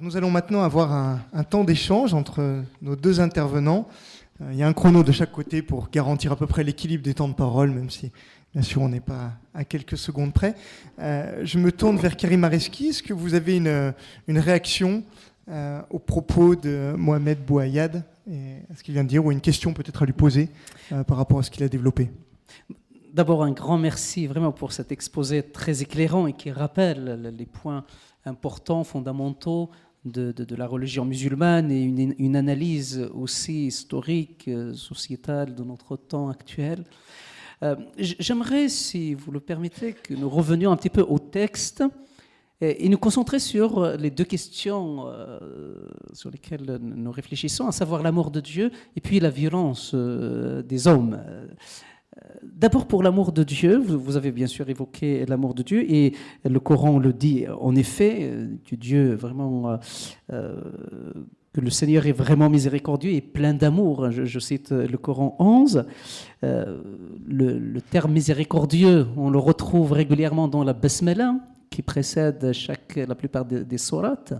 Alors nous allons maintenant avoir un temps d'échange entre nos deux intervenants. Il y a un chrono de chaque côté pour garantir à peu près l'équilibre des temps de parole, même si bien sûr on n'est pas à quelques secondes près. Je me tourne vers Karim Areski. Est-ce que vous avez une réaction aux propos de Mohamed Bouayad et à ce qu'il vient de dire, ou une question peut-être à lui poser par rapport à ce qu'il a développé? D'abord, un grand merci vraiment pour cet exposé très éclairant et qui rappelle les points importants, fondamentaux de la religion musulmane et une analyse aussi historique, sociétale de notre temps actuel. J'aimerais, si vous le permettez, que nous revenions un petit peu au texte et nous concentrer sur les deux questions sur lesquelles nous réfléchissons, à savoir l'amour de Dieu et puis la violence des hommes. D'abord pour l'amour de Dieu, vous avez bien sûr évoqué l'amour de Dieu et le Coran le dit en effet, que Dieu vraiment, que le Seigneur est vraiment miséricordieux et plein d'amour. Je cite le Coran 11, le terme miséricordieux, on le retrouve régulièrement dans la Basmala qui précède la plupart des sourates.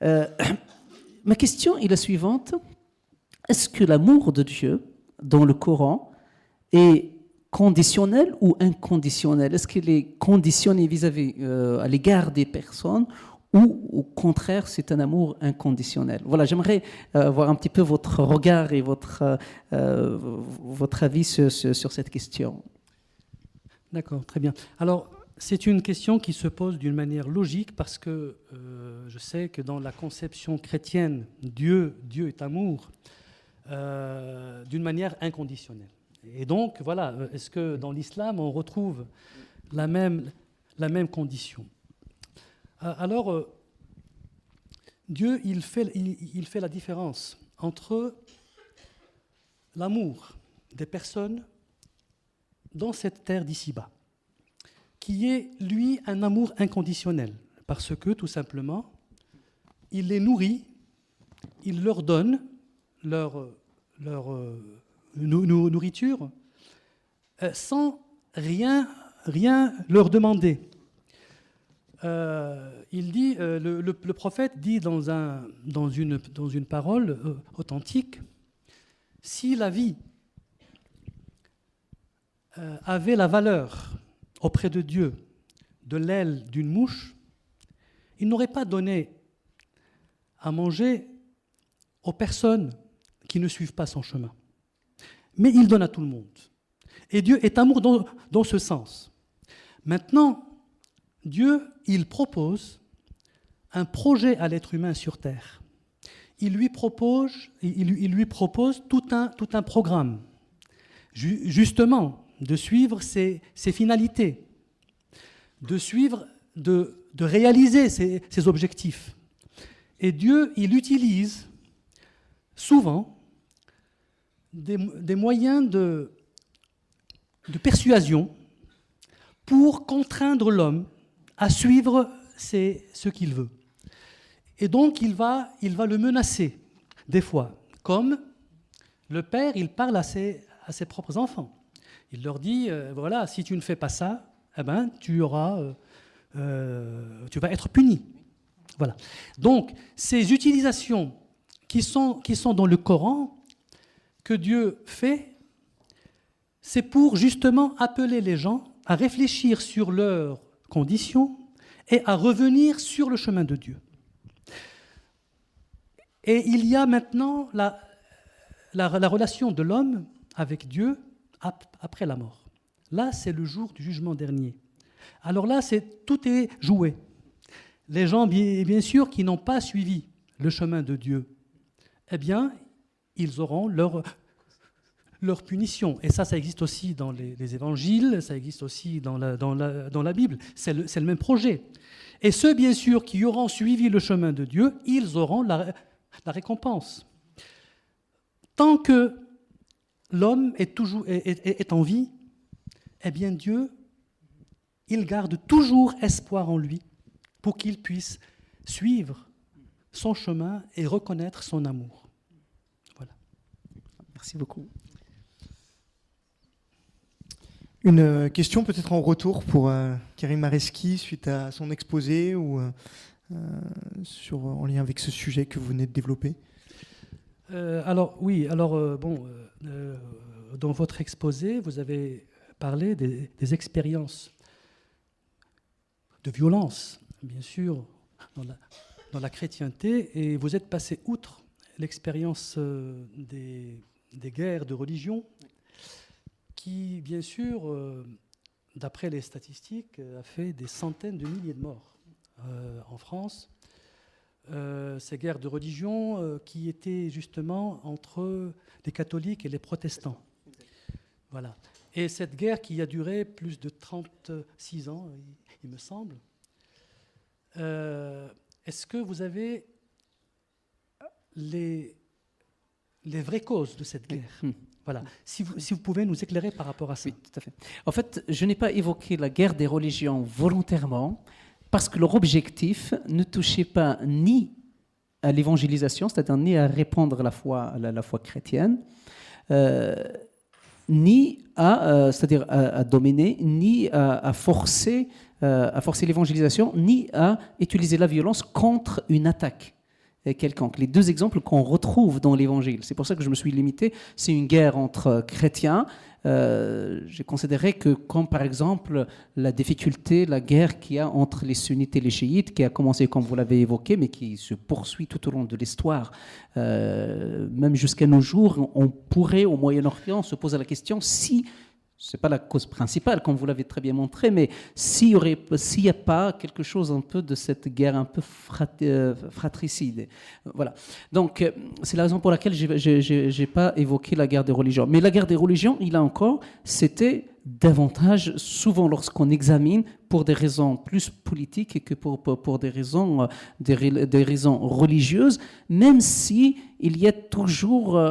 Ma question est la suivante: est-ce que l'amour de Dieu dans le Coran est conditionnel ou inconditionnel? Est-ce qu'il est conditionné vis-à-vis à l'égard des personnes ou au contraire c'est un amour inconditionnel? Voilà, j'aimerais avoir un petit peu votre regard et votre avis sur cette question. D'accord, très bien. Alors, c'est une question qui se pose d'une manière logique parce que je sais que dans la conception chrétienne, Dieu est amour d'une manière inconditionnelle. Et donc, voilà, est-ce que dans l'islam, on retrouve la même condition? Alors, Dieu, il fait la différence entre l'amour des personnes dans cette terre d'ici-bas, qui est, lui, un amour inconditionnel, parce que, tout simplement, il les nourrit, il leur donne leur nourriture sans rien leur demander. Il dit, le prophète dit dans une parole authentique, si la vie avait la valeur auprès de Dieu de l'aile d'une mouche, il n'aurait pas donné à manger aux personnes qui ne suivent pas son chemin. Mais il donne à tout le monde. Et Dieu est amour dans ce sens. Maintenant, Dieu, il propose un projet à l'être humain sur Terre. Il lui propose tout un programme, justement, de suivre ses finalités, de réaliser ses objectifs. Et Dieu, il utilise souvent des moyens de persuasion pour contraindre l'homme à suivre ce qu'il veut. Et donc, il va le menacer, des fois. Comme le père, il parle à ses propres enfants. Il leur dit, voilà, si tu ne fais pas ça, eh ben, tu vas être puni. Voilà. Donc, ces utilisations qui sont dans le Coran, que Dieu fait, c'est pour justement appeler les gens à réfléchir sur leurs conditions et à revenir sur le chemin de Dieu. Et il y a maintenant la relation de l'homme avec Dieu après la mort. Là, c'est le jour du jugement dernier. Alors là, tout est joué. Les gens, bien sûr, qui n'ont pas suivi le chemin de Dieu, eh bien, ils auront leur punition. Et ça existe aussi dans les évangiles, ça existe aussi dans la Bible. C'est le même projet. Et ceux, bien sûr, qui auront suivi le chemin de Dieu, ils auront la récompense. Tant que l'homme est en vie, eh bien Dieu, il garde toujours espoir en lui pour qu'il puisse suivre son chemin et reconnaître son amour. Voilà. Merci beaucoup. Une question peut-être en retour pour Karim Areski suite à son exposé ou en lien avec ce sujet que vous venez de développer? Dans votre exposé, vous avez parlé des expériences de violence, bien sûr, dans la chrétienté, et vous êtes passé outre l'expérience des guerres de religion, qui, bien sûr, d'après les statistiques, a fait des centaines de milliers de morts en France. Ces guerres de religion qui étaient justement entre les catholiques et les protestants. Voilà. Et cette guerre qui a duré plus de 36 ans, il me semble. Est-ce que vous avez les vraies causes de cette guerre? Voilà. Si vous pouvez nous éclairer par rapport à ça. Oui, tout à fait. En fait, je n'ai pas évoqué la guerre des religions volontairement, parce que leur objectif ne touchait pas ni à l'évangélisation, c'est-à-dire ni à répandre la foi chrétienne, ni c'est-à-dire à dominer, ni à forcer l'évangélisation, ni à utiliser la violence contre une attaque quelconque. Les deux exemples qu'on retrouve dans l'Évangile, c'est pour ça que je me suis limité, c'est une guerre entre chrétiens. J'ai considéré que, comme par exemple la difficulté, la guerre qu'il y a entre les sunnites et les chiites, qui a commencé, comme vous l'avez évoqué, mais qui se poursuit tout au long de l'histoire, même jusqu'à nos jours, on pourrait au Moyen-Orient se poser la question si, ce n'est pas la cause principale, comme vous l'avez très bien montré, mais s'il n'y a pas quelque chose un peu de cette guerre un peu fratricide. Voilà. Donc, c'est la raison pour laquelle je n'ai pas évoqué la guerre des religions. Mais la guerre des religions, il a encore, c'était davantage, souvent lorsqu'on examine, pour des raisons plus politiques que pour des raisons religieuses, même si il y a toujours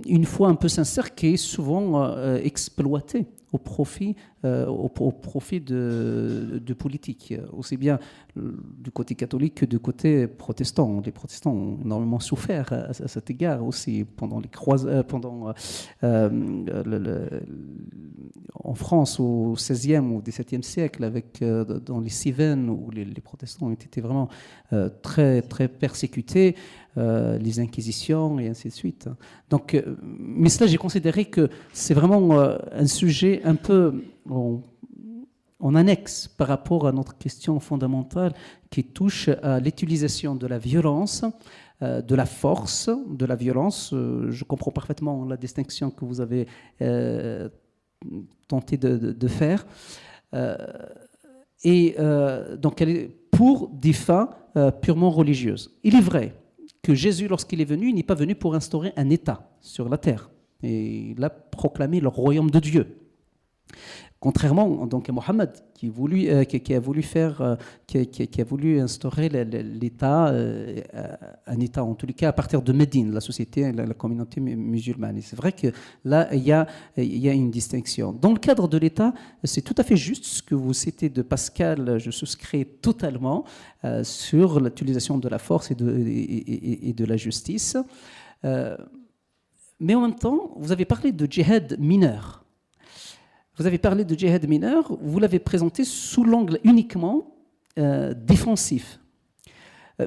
une foi un peu sincère qui est souvent exploitée au profit de politique, aussi bien du côté catholique que du côté protestant. Les protestants ont énormément souffert à cet égard aussi pendant les croisades, en France au XVIe ou XVIIe siècle, dans les Cévennes où les protestants ont été vraiment très, très persécutés, les inquisitions et ainsi de suite. Donc, mais cela, j'ai considéré que c'est vraiment un sujet un peu en annexe par rapport à notre question fondamentale qui touche à l'utilisation de la violence, de la force, de la violence. Je comprends parfaitement la distinction que vous avez tenté de faire. Donc, elle est pour des fins purement religieuses. Il est vrai que Jésus, lorsqu'il est venu, il n'est pas venu pour instaurer un État sur la terre. Et il a proclamé le royaume de Dieu. Contrairement donc à Mohammed qui a voulu instaurer l'État, un État en tous les cas à partir de Médine, la société, la communauté musulmane. Et c'est vrai que là il y a une distinction. Dans le cadre de l'État, c'est tout à fait juste ce que vous citez de Pascal. Je souscris totalement sur l'utilisation de la force et de la justice. Mais en même temps, vous avez parlé de djihad mineur. Vous avez parlé de djihad mineur, vous l'avez présenté sous l'angle uniquement défensif.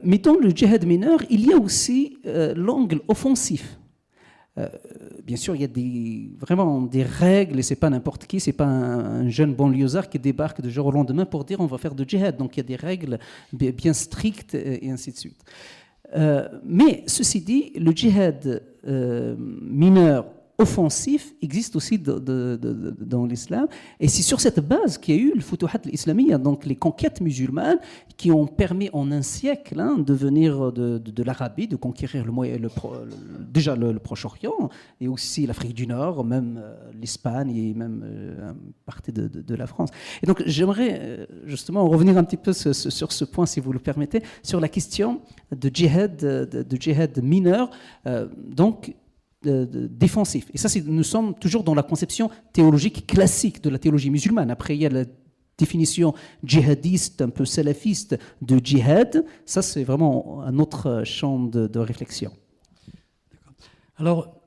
Mais dans le djihad mineur, il y a aussi l'angle offensif. Bien sûr, il y a vraiment des règles, et ce n'est pas n'importe qui, ce n'est pas un jeune banlieusard qui débarque du jour au lendemain pour dire on va faire de djihad. Donc il y a des règles bien strictes et ainsi de suite. Mais ceci dit, le djihad mineur offensif existe aussi dans l'islam, et c'est sur cette base qu'il y a eu le Futuhat al-Islamiyya, donc les conquêtes musulmanes qui ont permis en un siècle de venir de l'Arabie, de conquérir déjà le Proche-Orient, et aussi l'Afrique du Nord, même l'Espagne et même une partie de la France. Et donc j'aimerais justement revenir un petit peu sur ce point, si vous le permettez, sur la question de djihad mineur, donc défensif. Et ça, nous sommes toujours dans la conception théologique classique de la théologie musulmane. Après, il y a la définition djihadiste, un peu salafiste de djihad. Ça, c'est vraiment un autre champ de réflexion. Alors,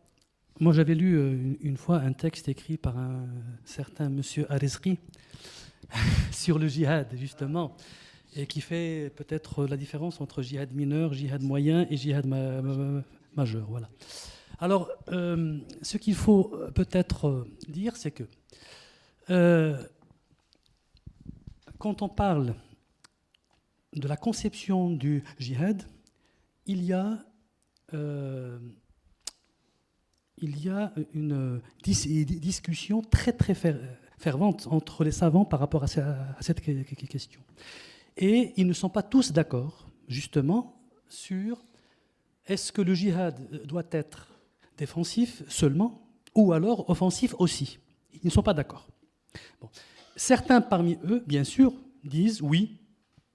moi, j'avais lu une fois un texte écrit par un certain monsieur Arizri sur le djihad, justement. et qui fait peut-être la différence entre djihad mineur, djihad moyen et djihad majeur. Voilà. Alors, ce qu'il faut peut-être dire, c'est que quand on parle de la conception du djihad, il y a une discussion très très fervente entre les savants par rapport à cette question. Et ils ne sont pas tous d'accord, justement, sur est-ce que le djihad doit être défensif seulement ou alors offensif aussi. Ils ne sont pas d'accord. Bon. Certains parmi eux, bien sûr, disent oui,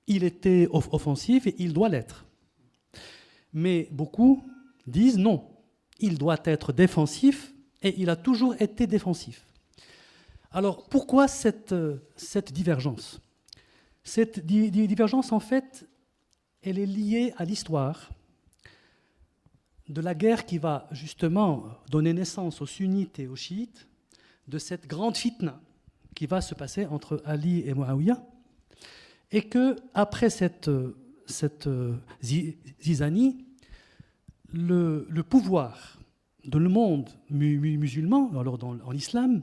il était offensif et il doit l'être. Mais beaucoup disent non, il doit être défensif et il a toujours été défensif. Alors pourquoi cette divergence ? Cette divergence, en fait, elle est liée à l'histoire de la guerre qui va justement donner naissance aux sunnites et aux chiites, de cette grande fitna qui va se passer entre Ali et Muawiyah, et que après cette zizanie, le pouvoir de le monde musulman, alors en islam,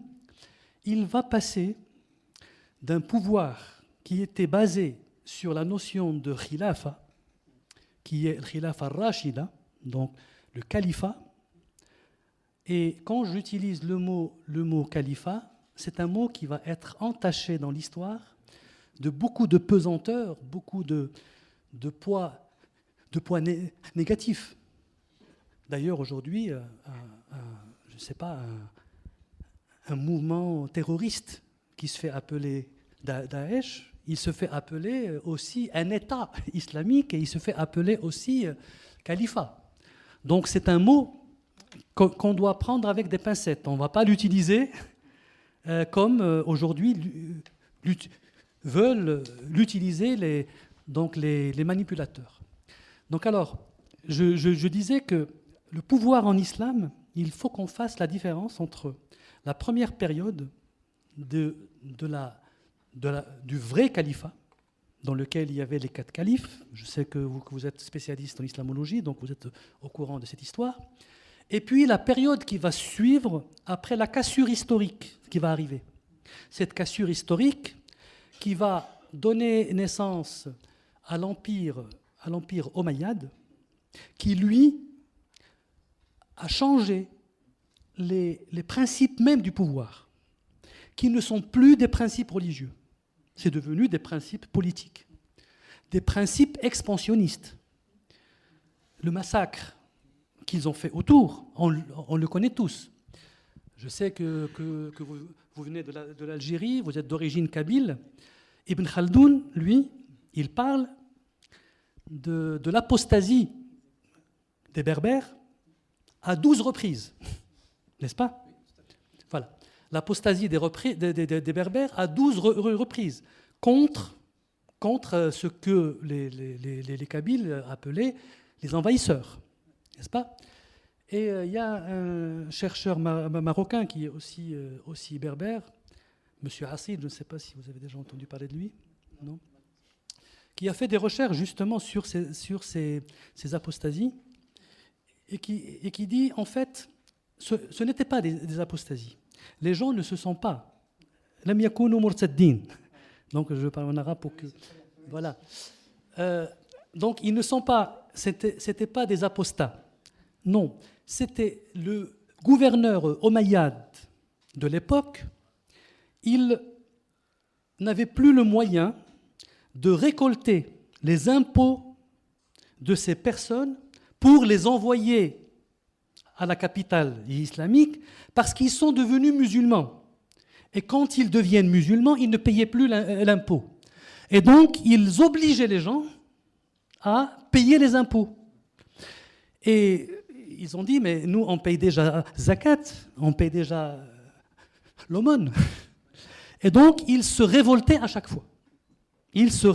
il va passer d'un pouvoir qui était basé sur la notion de khilafa, qui est le khilafa rashida, donc le califat. Et quand j'utilise le mot califat, c'est un mot qui va être entaché dans l'histoire de beaucoup de pesanteur, beaucoup de poids négatifs. D'ailleurs, aujourd'hui, je ne sais pas, un mouvement terroriste qui se fait appeler Daesh, il se fait appeler aussi un État islamique et il se fait appeler aussi califat. Donc c'est un mot qu'on doit prendre avec des pincettes. On ne va pas l'utiliser comme aujourd'hui veulent l'utiliser les manipulateurs. Donc alors, je disais que le pouvoir en islam, il faut qu'on fasse la différence entre la première période du vrai califat, dans lequel il y avait les 4 califes. Je sais que vous êtes spécialiste en islamologie, donc vous êtes au courant de cette histoire. Et puis la période qui va suivre après la cassure historique qui va arriver. Cette cassure historique qui va donner naissance à l'empire omeyyade, qui lui a changé les principes même du pouvoir, qui ne sont plus des principes religieux. C'est devenu des principes politiques, des principes expansionnistes. Le massacre qu'ils ont fait autour, on le connaît tous. Je sais que vous venez de l'Algérie, vous êtes d'origine kabyle. Ibn Khaldoun, lui, il parle de l'apostasie des Berbères à 12 reprises, n'est-ce pas ? Voilà. L'apostasie des Berbères à 12 reprises contre ce que les Kabyles appelaient les envahisseurs, n'est-ce pas ? Et il y a un chercheur marocain qui est aussi berbère, M. Hassid, je ne sais pas si vous avez déjà entendu parler de lui, non ? Qui a fait des recherches justement sur ces apostasies et qui dit, en fait, ce n'était pas des apostasies. Les gens ne se sont pas. Lam yakunu murtaddin. Donc je parle en arabe pour que. Voilà. Donc ils ne sont pas. C'était pas des apostats. Non. C'était le gouverneur omeyyade de l'époque. Il n'avait plus le moyen de récolter les impôts de ces personnes pour les envoyer à la capitale islamique parce qu'ils sont devenus musulmans. Et quand ils deviennent musulmans, ils ne payaient plus l'impôt. Et donc, ils obligeaient les gens à payer les impôts. Et ils ont dit, mais nous, on paye déjà zakat, on paye déjà l'aumône. Et donc, ils se révoltaient à chaque fois. Ils se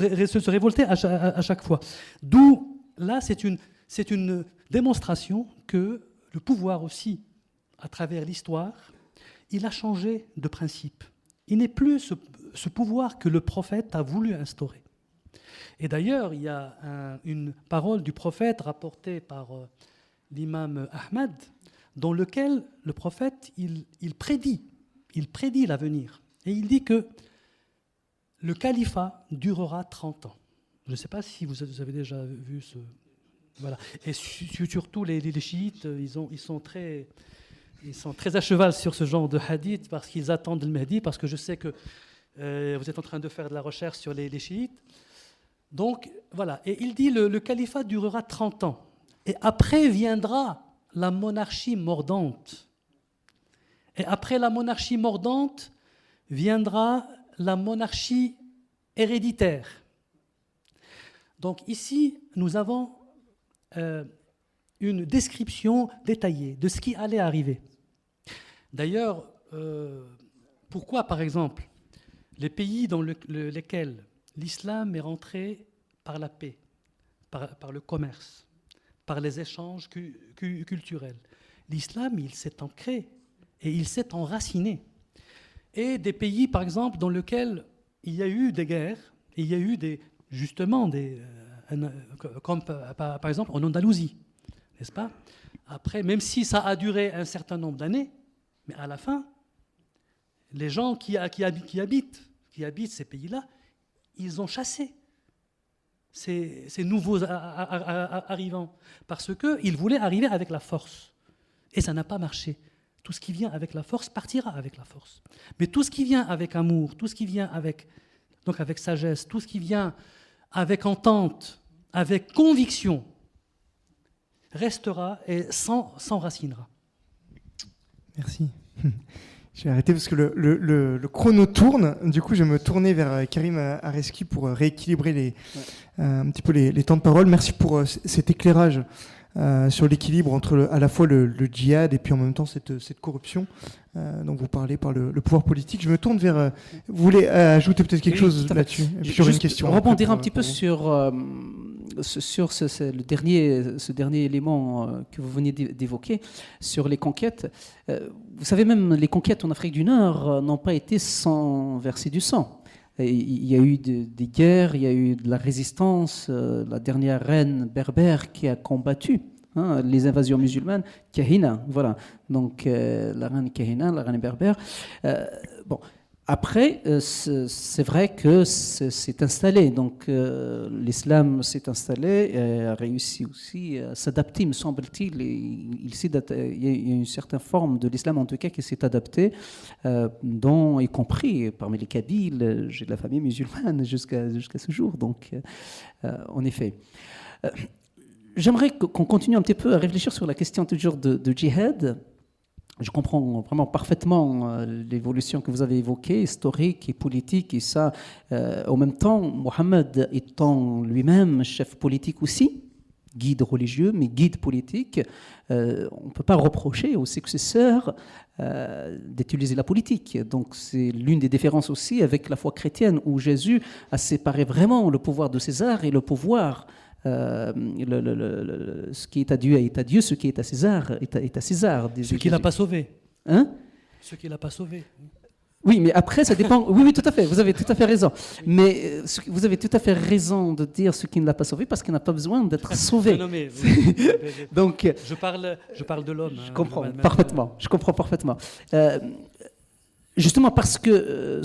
révoltaient à chaque fois. D'où, là, c'est une démonstration que le pouvoir aussi, à travers l'histoire, il a changé de principe. Il n'est plus ce pouvoir que le prophète a voulu instaurer. Et d'ailleurs, il y a une parole du prophète rapportée par l'imam Ahmad, dans lequel le prophète, il prédit l'avenir. Et il dit que le califat durera 30 ans. Je ne sais pas si vous avez déjà vu ce... Voilà. Et surtout les chiites, ils sont très à cheval sur ce genre de hadith parce qu'ils attendent le Mahdi, parce que je sais que vous êtes en train de faire de la recherche sur les chiites. Donc, voilà. Et il dit le califat durera 30 ans. Et après viendra la monarchie mordante. Et après la monarchie mordante viendra la monarchie héréditaire. Donc ici, nous avons une description détaillée de ce qui allait arriver. D'ailleurs, pourquoi, par exemple, les pays dans lesquels l'islam est rentré par la paix, par le commerce, par les échanges culturels, l'islam, il s'est ancré et il s'est enraciné. Et des pays, par exemple, dans lesquels il y a eu des guerres, et il y a eu comme par exemple en Andalousie, n'est-ce pas? Après, même si ça a duré un certain nombre d'années, mais à la fin, les gens qui habitent ces pays-là, ils ont chassé ces nouveaux arrivants, parce qu'ils voulaient arriver avec la force. Et ça n'a pas marché. Tout ce qui vient avec la force partira avec la force. Mais tout ce qui vient avec amour, tout ce qui vient avec sagesse, tout ce qui vient avec entente, avec conviction, restera et s'enracinera. Merci. Je vais arrêter parce que le chrono tourne. Du coup, je vais me tourner vers Karim Areski pour rééquilibrer un petit peu les temps de parole. Merci pour cet éclairage sur l'équilibre entre à la fois le djihad et puis en même temps cette corruption dont vous parlez par le pouvoir politique. Je me tourne vers... vous voulez ajouter peut-être quelque chose là-dessus sur une question? Rebondir un petit peu sur ce dernier élément que vous venez d'évoquer, sur les conquêtes. Vous savez, même les conquêtes en Afrique du Nord n'ont pas été sans verser du sang. Il y a eu des guerres, il y a eu de la résistance. La dernière reine berbère qui a combattu les invasions musulmanes, Kahina, voilà. Donc la reine Kahina, la reine berbère. Après, c'est vrai que c'est installé. Donc l'islam s'est installé, a réussi aussi à s'adapter, me semble-t-il. Il y a une certaine forme de l'islam, en tout cas, qui s'est adaptée, dont, y compris parmi les Kabyles, j'ai de la famille musulmane jusqu'à ce jour. Donc, en effet. J'aimerais qu'on continue un petit peu à réfléchir sur la question toujours de djihad. Je comprends vraiment parfaitement l'évolution que vous avez évoquée, historique et politique, et ça, en même temps, Mohammed étant lui-même chef politique aussi, guide religieux, mais guide politique, on ne peut pas reprocher aux successeurs d'utiliser la politique. Donc c'est l'une des différences aussi avec la foi chrétienne, où Jésus a séparé vraiment le pouvoir de César et le pouvoir... ce qui est à Dieu est à Dieu, ce qui est à César est à César. Ce qui l'a pas sauvé. Hein? Ce qui l'a pas sauvé. Oui, mais après, ça dépend. Oui, tout à fait. Vous avez tout à fait raison. Mais vous avez tout à fait raison de dire ce qui ne l'a pas sauvé, parce qu'il n'a pas besoin d'être sauvé. Non, mais donc, je parle de l'homme. Je comprends parfaitement. Je comprends parfaitement. Justement parce que,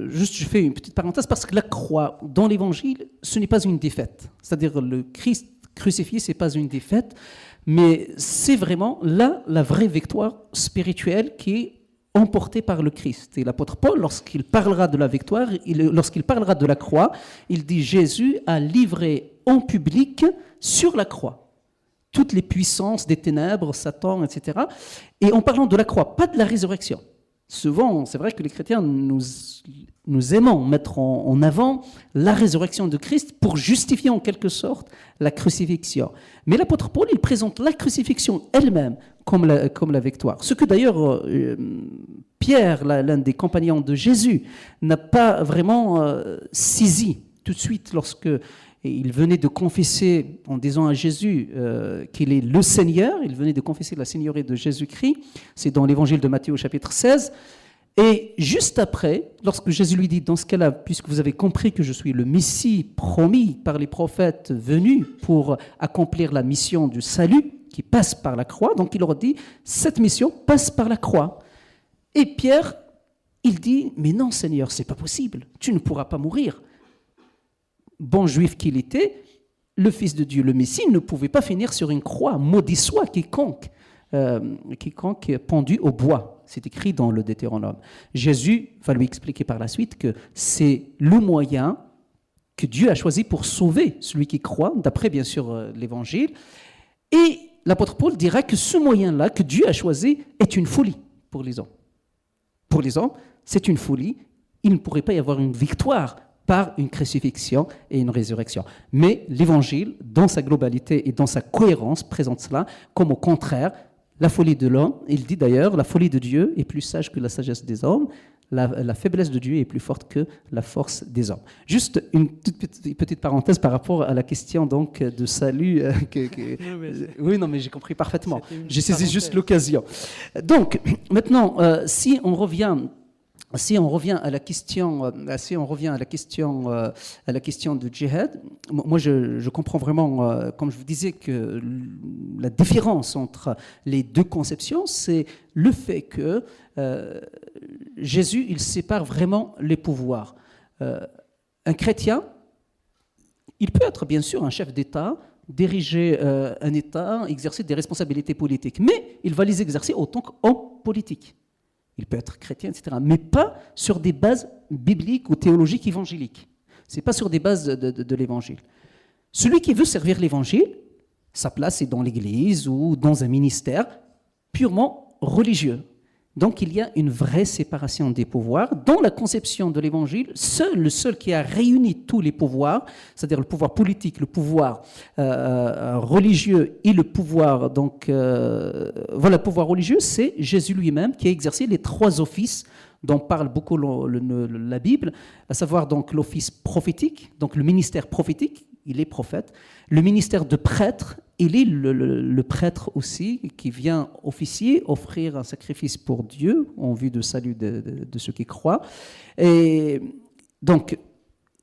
juste je fais une petite parenthèse, parce que la croix dans l'Évangile, ce n'est pas une défaite. C'est-à-dire le Christ crucifié, ce n'est pas une défaite, mais c'est vraiment là la vraie victoire spirituelle qui est emportée par le Christ. Et l'apôtre Paul, lorsqu'il parlera de la victoire, lorsqu'il parlera de la croix, il dit Jésus a livré en public sur la croix toutes les puissances des ténèbres, Satan, etc. Et en parlant de la croix, pas de la résurrection. Souvent, c'est vrai que les chrétiens, nous aimons mettre en avant la résurrection de Christ pour justifier en quelque sorte la crucifixion. Mais l'apôtre Paul, il présente la crucifixion elle-même comme la victoire. Ce que d'ailleurs Pierre, l'un des compagnons de Jésus, n'a pas vraiment saisi tout de suite lorsque il venait de confesser, en disant à Jésus qu'il est le Seigneur, il venait de confesser la seigneurie de Jésus-Christ, c'est dans l'évangile de Matthieu au chapitre 16, Et juste après, lorsque Jésus lui dit, dans ce cas-là, puisque vous avez compris que je suis le Messie promis par les prophètes venus pour accomplir la mission du salut qui passe par la croix, donc il leur dit, cette mission passe par la croix. Et Pierre, il dit, mais non Seigneur, c'est pas possible, tu ne pourras pas mourir. Bon juif qu'il était, le Fils de Dieu, le Messie, ne pouvait pas finir sur une croix, maudit soit quiconque pendu au bois. C'est écrit dans le Deutéronome. Jésus va lui expliquer par la suite que c'est le moyen que Dieu a choisi pour sauver celui qui croit, d'après bien sûr l'Évangile. Et l'apôtre Paul dira que ce moyen-là que Dieu a choisi est une folie pour les hommes. Pour les hommes, c'est une folie. Il ne pourrait pas y avoir une victoire par une crucifixion et une résurrection. Mais l'Évangile, dans sa globalité et dans sa cohérence, présente cela comme au contraire la folie de l'homme. Il dit d'ailleurs, la folie de Dieu est plus sage que la sagesse des hommes, la faiblesse de Dieu est plus forte que la force des hommes. Juste une petite parenthèse par rapport à la question donc de salut. Oui, non, mais j'ai compris parfaitement. J'ai saisi juste l'occasion. Donc, maintenant, si on revient à la question, de djihad, moi je comprends vraiment, comme je vous disais, que la différence entre les deux conceptions, c'est le fait que Jésus, il sépare vraiment les pouvoirs. Un chrétien, il peut être bien sûr un chef d'État, diriger un État, exercer des responsabilités politiques, mais il va les exercer autant qu'homme politique. Il peut être chrétien, etc., mais pas sur des bases bibliques ou théologiques évangéliques. Ce n'est pas sur des bases de l'Évangile. Celui qui veut servir l'Évangile, sa place est dans l'Église ou dans un ministère purement religieux. Donc il y a une vraie séparation des pouvoirs. Dans la conception de l'Évangile, le seul qui a réuni tous les pouvoirs, c'est-à-dire le pouvoir politique, le pouvoir religieux et le pouvoir, le pouvoir religieux, c'est Jésus lui-même qui a exercé les trois offices dont parle beaucoup la Bible, à savoir donc l'office prophétique, donc le ministère prophétique, il est prophète, le ministère de prêtre, il est le prêtre aussi qui vient officier, offrir un sacrifice pour Dieu en vue de salut de ceux qui croient, et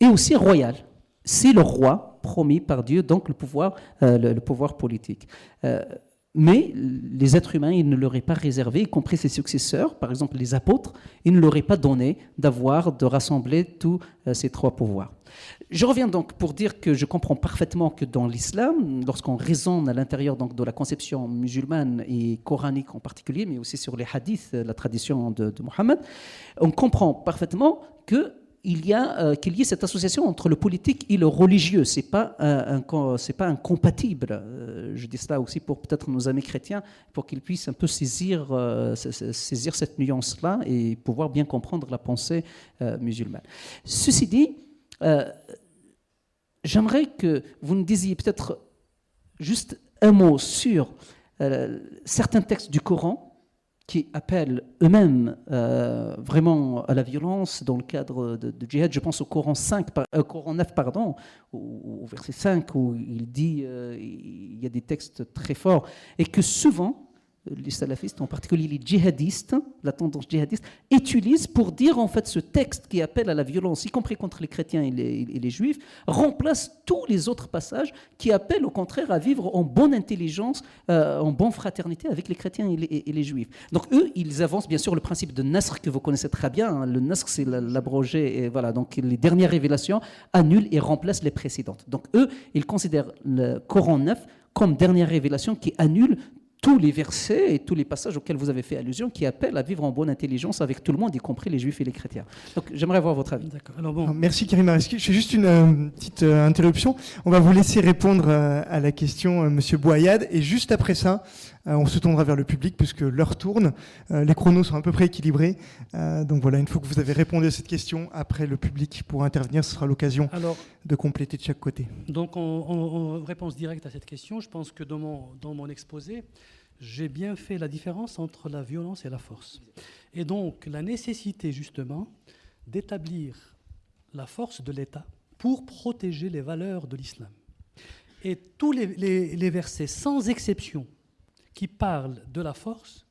aussi royal. C'est le roi promis par Dieu, donc le pouvoir politique. Mais les êtres humains, ils ne l'auraient pas réservé, y compris ses successeurs, par exemple les apôtres, ils ne l'auraient pas donné de rassembler tous ces trois pouvoirs. Je reviens donc pour dire que je comprends parfaitement que dans l'islam, lorsqu'on raisonne à l'intérieur donc de la conception musulmane et coranique en particulier, mais aussi sur les hadiths, la tradition de Mohammed, on comprend parfaitement qu'il y ait cette association entre le politique et le religieux. C'est pas incompatible. Je dis cela aussi pour peut-être nos amis chrétiens, pour qu'ils puissent un peu saisir cette nuance-là et pouvoir bien comprendre la pensée musulmane. Ceci dit, j'aimerais que vous nous disiez peut-être juste un mot sur certains textes du Coran qui appellent eux-mêmes vraiment à la violence dans le cadre de djihad. Je pense au Coran 9, au verset 5, où il dit il y a des textes très forts, et que souvent, les salafistes, en particulier les djihadistes, la tendance djihadiste, utilisent pour dire en fait ce texte qui appelle à la violence, y compris contre les chrétiens et les juifs, remplace tous les autres passages qui appellent au contraire à vivre en bonne intelligence, en bonne fraternité avec les chrétiens et les juifs. Donc eux, ils avancent bien sûr le principe de nasr que vous connaissez très bien. Hein. Le nasr, c'est l'abrogé, et voilà. Donc les dernières révélations annulent et remplacent les précédentes. Donc eux, ils considèrent le Coran 9 comme dernière révélation qui annule tous les versets et tous les passages auxquels vous avez fait allusion qui appellent à vivre en bonne intelligence avec tout le monde, y compris les juifs et les chrétiens. Donc j'aimerais avoir votre avis. D'accord. Alors bon. Merci Karim Areski. Je fais juste une petite interruption. On va vous laisser répondre à la question, Monsieur Bouayad, et juste après ça, on se tournera vers le public puisque l'heure tourne. Les chronos sont à peu près équilibrés. Donc voilà, une fois que vous avez répondu à cette question, après le public pourra intervenir. Ce sera l'occasion de compléter de chaque côté. Donc en réponse directe à cette question, je pense que dans mon exposé, j'ai bien fait la différence entre la violence et la force. Et donc la nécessité justement d'établir la force de l'État pour protéger les valeurs de l'islam. Et tous les versets, sans exception, qui parlent de la force,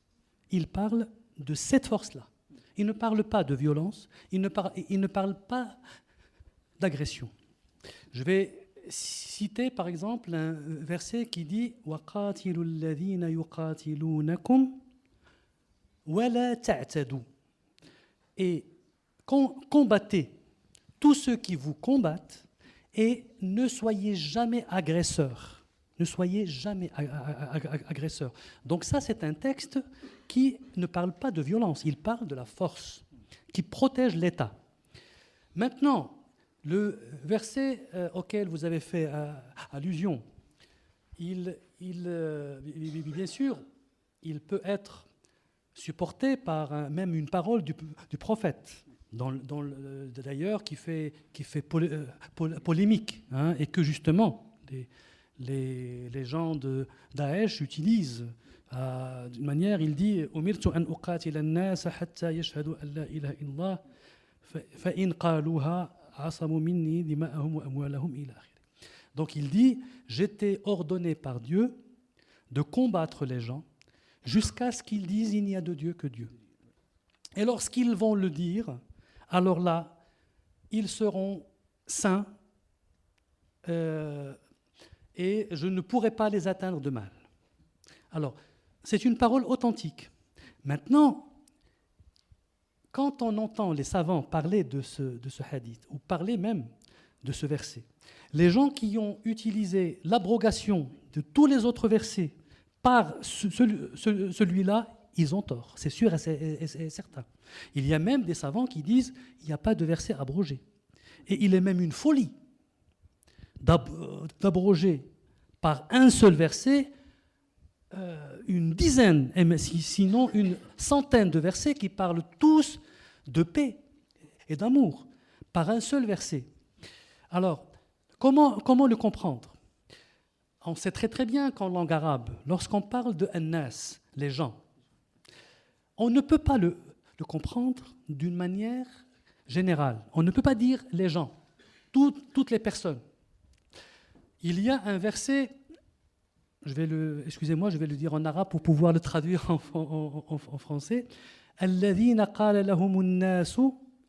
ils parlent de cette force-là. il ne parle pas de violence, il ne parle pas d'agression. Je vais citer par exemple un verset qui dit وَقَاتِلُوا الَّذِينَ يُقَاتِلُونَكُمْ وَلَا تَعْتَدُوا. Et combattez tous ceux qui vous combattent et ne soyez jamais agresseurs. Ne soyez jamais agresseurs. Donc ça, c'est un texte qui ne parle pas de violence, il parle de la force, qui protège l'État. Maintenant, le verset auquel vous avez fait allusion, bien sûr, il peut être supporté par même une parole du prophète, d'ailleurs qui fait polémique, hein, et que justement les gens de Daesh utilisent d'une manière, il dit « Umirtu an uqatila an-nas hatta yashhadu an la ilaha illallah fa in qaluha asamu minni dima'ahum wa amwalahum ila akhir » Donc il dit « J'étais ordonné par Dieu de combattre les gens jusqu'à ce qu'ils disent « Il n'y a de Dieu que Dieu ». Et lorsqu'ils vont le dire, alors là, ils seront saints et je ne pourrai pas les atteindre de mal. Alors, c'est une parole authentique. Maintenant, quand on entend les savants parler de ce hadith, ou parler même de ce verset, les gens qui ont utilisé l'abrogation de tous les autres versets par celui-là, ils ont tort, c'est sûr et certain. Il y a même des savants qui disent qu'il n'y a pas de verset abrogé. Et il est même une folie d'abroger par un seul verset une dizaine, sinon une centaine de versets qui parlent tous de paix et d'amour, par un seul verset. Alors, comment le comprendre ? On sait très très bien qu'en langue arabe, lorsqu'on parle de annas, les gens, on ne peut pas le comprendre d'une manière générale. On ne peut pas dire les gens, toutes les personnes. Il y a un verset, excusez-moi, je vais le dire en arabe pour pouvoir le traduire en français. الذين قال لهم الناس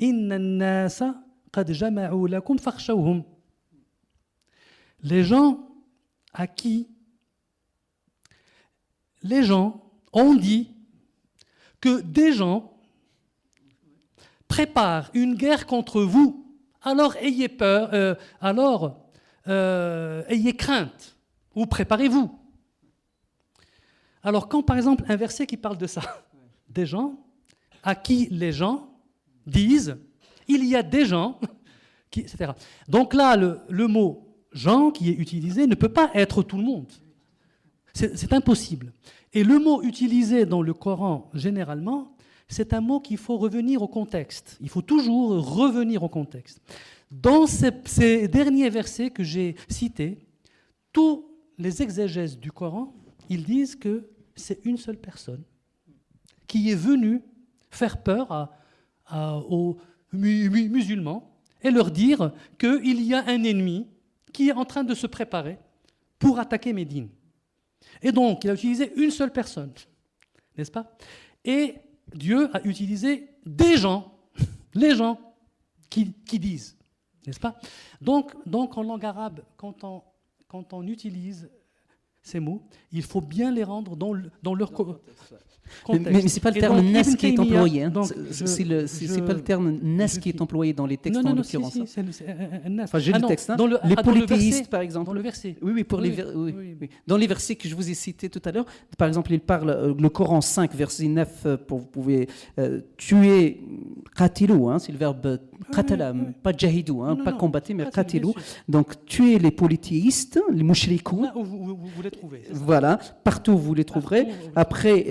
إن الناس قد جمعوا لكم فاخشوهم. Les gens à qui les gens ont dit que des gens préparent une guerre contre vous, alors ayez peur, ayez crainte, ou préparez-vous. Alors quand par exemple un verset qui parle de ça, des gens à qui les gens disent, il y a des gens, etc. Donc là, le mot « gens » qui est utilisé ne peut pas être tout le monde. C'est impossible. Et le mot utilisé dans le Coran, généralement, c'est un mot qu'il faut revenir au contexte. Il faut toujours revenir au contexte. Dans ces derniers versets que j'ai cités, tous les exégèses du Coran, ils disent que c'est une seule personne qui est venue faire peur aux musulmans et leur dire qu'il y a un ennemi qui est en train de se préparer pour attaquer Médine. Et donc, il a utilisé une seule personne, n'est-ce pas ? Et Dieu a utilisé des gens, les gens qui disent, n'est-ce pas ? Donc, en langue arabe, quand on utilise ces mots, il faut bien les rendre dans leur contexte. Mais ce n'est pas le terme nas qui est employé. Hein. C'est pas le terme nas qui est employé dans les textes en l'occurrence. Non, c'est un nas. Enfin, j'ai le texte. Hein. Les polythéistes, par exemple. Dans le verset. Oui. Dans les versets que je vous ai cités tout à l'heure, par exemple, il parle, le Coran 5, verset 9, vous pouvez tuer qatilou, hein, c'est le verbe qatala, pas jahidou, hein, pas combattre, mais qatilou. Donc, tuer les polythéistes, les mouchrikoun. Vous les trouvez. Voilà, partout vous les trouverez. Après,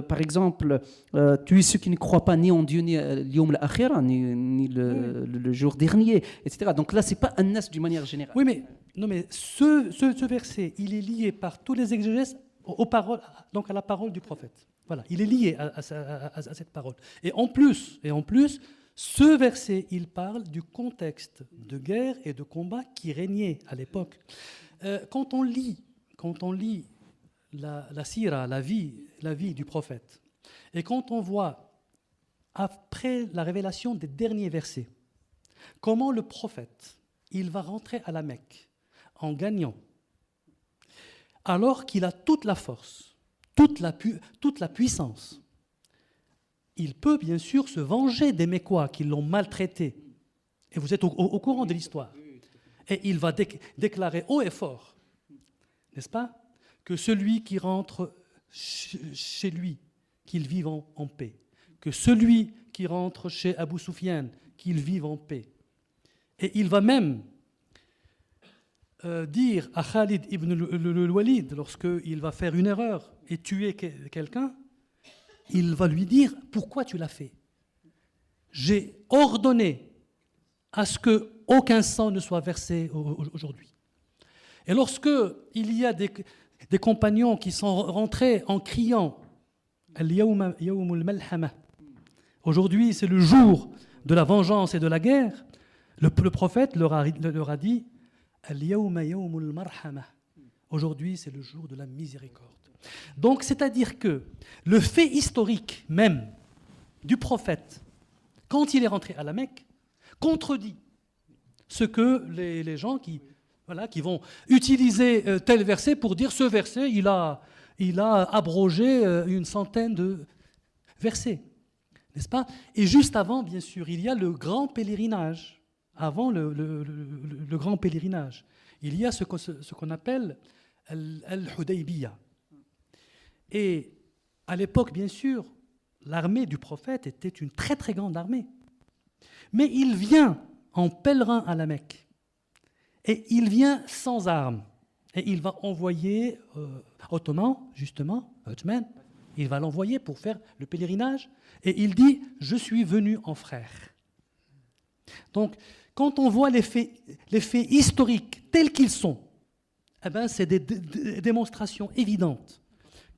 par exemple, tuer ceux qui ne croient pas ni en Dieu, ni l'yawm al-akhira, ni le jour dernier, etc. Donc là, c'est pas un nas d'une manière générale. Oui, mais ce verset, il est lié par tous les exégèses aux paroles, donc à la parole du prophète. Voilà, il est lié à cette parole. Et en plus, ce verset, il parle du contexte de guerre et de combat qui régnait à l'époque. Quand on lit la sira, la vie du prophète, et quand on voit après la révélation des derniers versets, comment le prophète, il va rentrer à la Mecque en gagnant, alors qu'il a toute la force, toute la puissance. Il peut bien sûr se venger des Mécois qui l'ont maltraité. Et vous êtes au courant de l'histoire. Et il va déclarer haut et fort, n'est-ce pas, que celui qui rentre chez lui, qu'il vive en paix. Que celui qui rentre chez Abu Sufyan, qu'il vive en paix. Et il va même dire à Khalid ibn al-Walid, lorsqu'il va faire une erreur et tuer quelqu'un, il va lui dire « Pourquoi tu l'as fait ? J'ai ordonné à ce qu'aucun sang ne soit versé aujourd'hui. » Et lorsque il y a des compagnons qui sont rentrés en criant « Al-yawma yawmul malhama » aujourd'hui c'est le jour de la vengeance et de la guerre, le prophète leur a dit « Al-yawma yawmul marhama » aujourd'hui c'est le jour de la miséricorde. Donc c'est-à-dire que le fait historique même du prophète, quand il est rentré à la Mecque, contredit ce que les gens qui vont utiliser tel verset pour dire ce verset, il a abrogé une centaine de versets, n'est-ce pas? Et juste avant, bien sûr, il y a le grand pèlerinage. Avant le grand pèlerinage, il y a ce qu'on appelle Al-Hudaybiyah. Et à l'époque, bien sûr, l'armée du prophète était une très très grande armée. Mais il vient en pèlerin à la Mecque. Et il vient sans armes. Et il va envoyer Ottoman, il va l'envoyer pour faire le pèlerinage. Et il dit « Je suis venu en frère ». Donc, quand on voit les faits historiques tels qu'ils sont, eh ben, c'est des démonstrations évidentes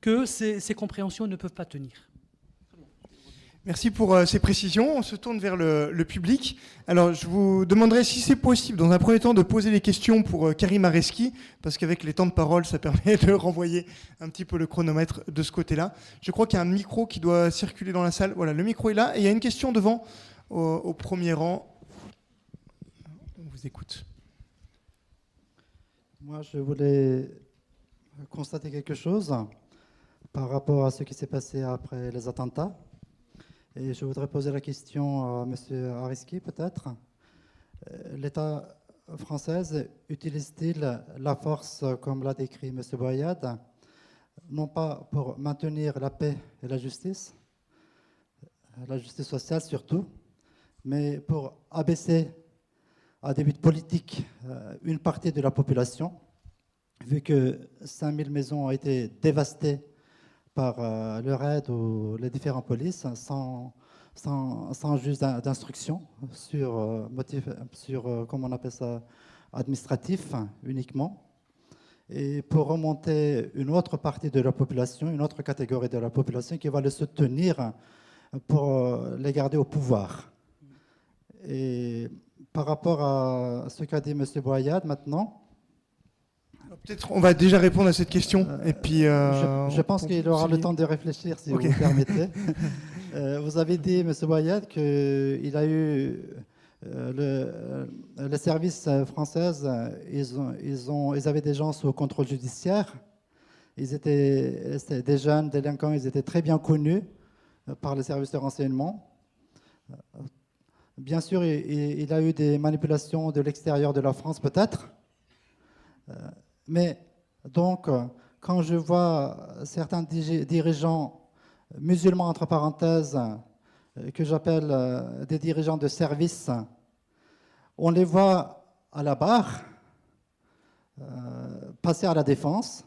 que ces compréhensions ne peuvent pas tenir. Merci pour ces précisions. On se tourne vers le public. Alors, je vous demanderai si c'est possible, dans un premier temps, de poser les questions pour Karim Areski, parce qu'avec les temps de parole, ça permet de renvoyer un petit peu le chronomètre de ce côté-là. Je crois qu'il y a un micro qui doit circuler dans la salle. Voilà, le micro est là. Et il y a une question devant, au premier rang. On vous écoute. Moi, je voulais constater quelque chose par rapport à ce qui s'est passé après les attentats. Et je voudrais poser la question à M. Areski, peut-être. L'État français utilise-t-il la force, comme l'a décrit M. Boyad, non pas pour maintenir la paix et la justice sociale surtout, mais pour abaisser à des buts politiques une partie de la population, vu que 5000 maisons ont été dévastées par le raid ou les différentes polices sans juge d'instruction sur comment on appelle ça, administratif uniquement. Et pour remonter une autre partie de la population, une autre catégorie de la population qui va les soutenir pour les garder au pouvoir. Et par rapport à ce qu'a dit M. Boyad maintenant, peut-être on va déjà répondre à cette question. Et puis, je pense qu'il aura le temps de réfléchir, si vous me permettez. Vous avez dit, M. Boyad, qu'il a eu les services français, ils avaient des gens sous contrôle judiciaire. C'était des jeunes délinquants, ils étaient très bien connus par les services de renseignement. Bien sûr, il a eu des manipulations de l'extérieur de la France, peut-être. Mais donc, quand je vois certains dirigeants musulmans, entre parenthèses, que j'appelle des dirigeants de service, on les voit à la barre, passer à la défense.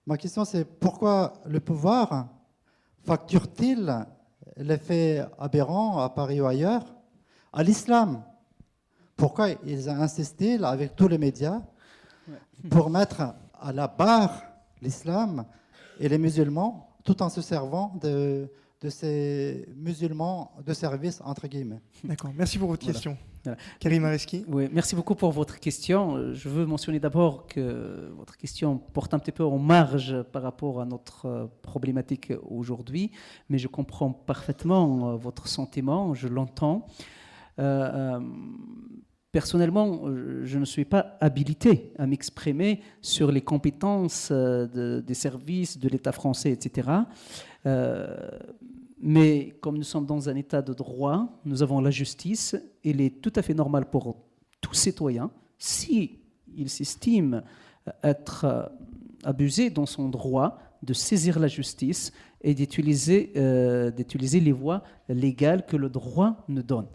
Ma question, c'est pourquoi le pouvoir facture-t-il les faits aberrants à Paris ou ailleurs à l'islam? Pourquoi ils insistent avec tous les médias pour mettre à la barre l'islam et les musulmans, tout en se servant de ces musulmans de service, entre guillemets? D'accord, merci pour votre question. Karim Areski. Oui, merci beaucoup pour votre question. Je veux mentionner d'abord que votre question porte un petit peu en marge par rapport à notre problématique aujourd'hui, mais je comprends parfaitement votre sentiment, je l'entends. Personnellement, je ne suis pas habilité à m'exprimer sur les compétences des services de l'État français, etc. Mais comme nous sommes dans un État de droit, nous avons la justice. Il est tout à fait normal pour tout citoyen, si il s'estime être abusé dans son droit, de saisir la justice et d'utiliser les voies légales que le droit nous donne.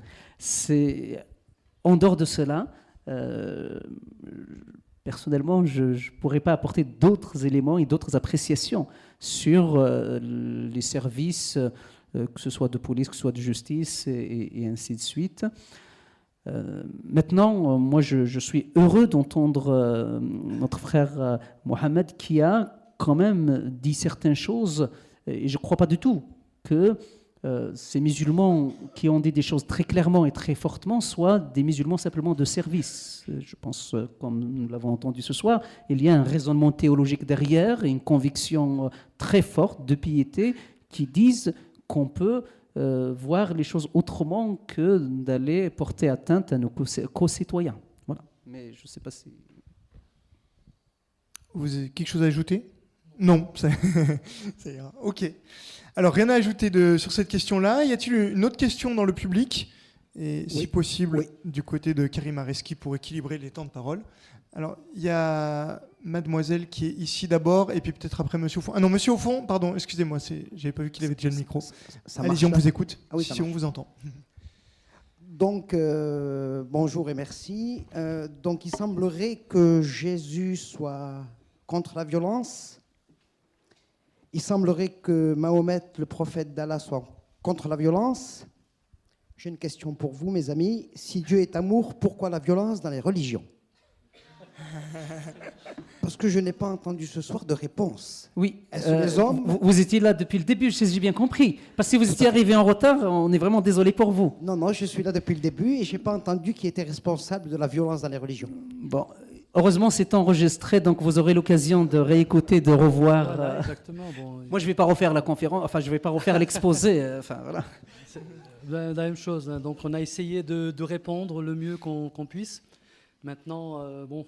En dehors de cela, personnellement, je ne pourrais pas apporter d'autres éléments et d'autres appréciations sur les services, que ce soit de police, que ce soit de justice, et ainsi de suite. Maintenant, moi, je suis heureux d'entendre notre frère Mohamed qui a quand même dit certaines choses, et je ne crois pas du tout que ces musulmans qui ont dit des choses très clairement et très fortement soient des musulmans simplement de service. Je pense, comme nous l'avons entendu ce soir, il y a un raisonnement théologique derrière et une conviction très forte de piété qui disent qu'on peut voir les choses autrement que d'aller porter atteinte à nos co-citoyens. Voilà. Mais je ne sais pas si... Vous avez quelque chose à ajouter ? Non, ça ira. Ok. Alors, rien à ajouter sur cette question-là. Y a-t-il une autre question dans le public ? Et si possible, du côté de Karim Areski pour équilibrer les temps de parole. Alors, il y a mademoiselle qui est ici d'abord, et puis peut-être après monsieur au fond. Ah non, monsieur au fond, pardon, excusez-moi, j'avais pas vu qu'il avait déjà le micro. Allez-y, on vous écoute, si on vous entend. Donc, bonjour et merci. Donc, il semblerait que Jésus soit contre la violence. Il semblerait que Mahomet, le prophète d'Allah, soit contre la violence. J'ai une question pour vous, mes amis. Si Dieu est amour, pourquoi la violence dans les religions ? Parce que je n'ai pas entendu ce soir de réponse. Oui, les hommes... vous étiez là depuis le début, si j'ai bien compris. Parce que si vous étiez arrivé en retard, on est vraiment désolé pour vous. Non, je suis là depuis le début et je n'ai pas entendu qui était responsable de la violence dans les religions. Bon, heureusement, c'est enregistré, donc vous aurez l'occasion de réécouter, de revoir. Voilà, exactement. Bon, moi, je ne vais pas refaire la conférence, enfin, je ne vais pas refaire l'exposé. Enfin, voilà. C'est la même chose. Hein. Donc, on a essayé de répondre le mieux qu'on puisse. Maintenant, bon,